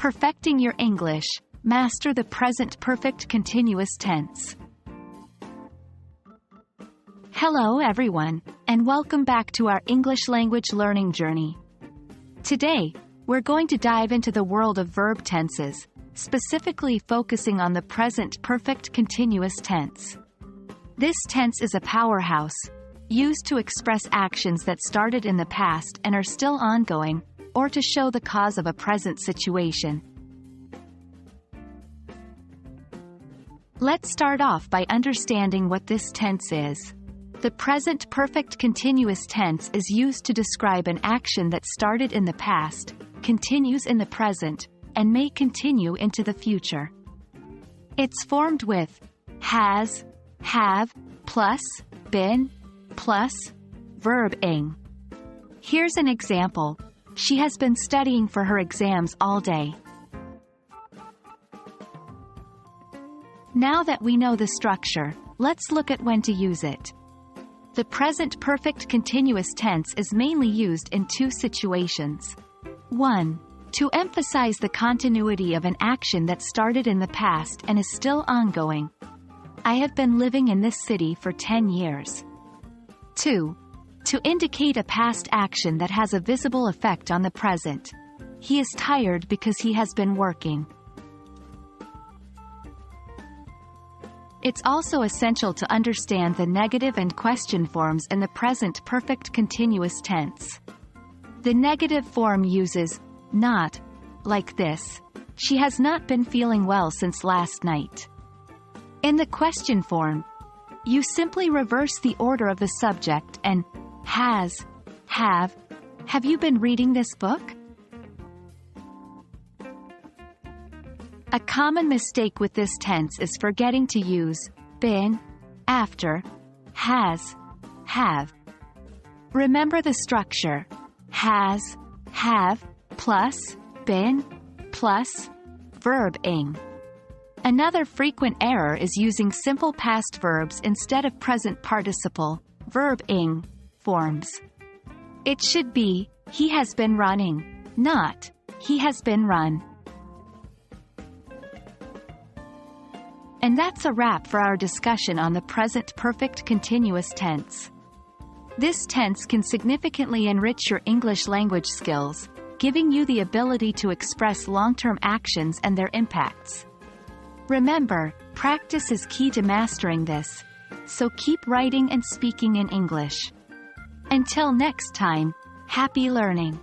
Perfecting your English, master the present perfect continuous tense. Hello everyone, and welcome back to our English language learning journey. Today, we're going to dive into the world of verb tenses, specifically focusing on the present perfect continuous tense. This tense is a powerhouse, used to express actions that started in the past and are still ongoing, or to show the cause of a present situation. Let's start off by understanding what this tense is. The present perfect continuous tense is used to describe an action that started in the past, continues in the present, and may continue into the future. It's formed with has, have, plus, been, plus, verb ing. Here's an example. She has been studying for her exams all day. Now that we know the structure, let's look at when to use it. The present perfect continuous tense is mainly used in two situations. 1. To emphasize the continuity of an action that started in the past and is still ongoing. I have been living in this city for 10 years. 2. To indicate a past action that has a visible effect on the present. He is tired because he has been working. It's also essential to understand the negative and question forms in the present perfect continuous tense. The negative form uses not, like this. She has not been feeling well since last night. In the question form, you simply reverse the order of the subject and have you been reading this book? A common mistake with this tense is forgetting to use been after has, have. Remember the structure: has, have, plus, been, plus, verb ing. Another frequent error is using simple past verbs instead of present participle, verb ing, forms. It should be, he has been running, not, he has been run. And that's a wrap for our discussion on the present perfect continuous tense. This tense can significantly enrich your English language skills, giving you the ability to express long-term actions and their impacts. Remember, practice is key to mastering this, so keep writing and speaking in English. Until next time, happy learning!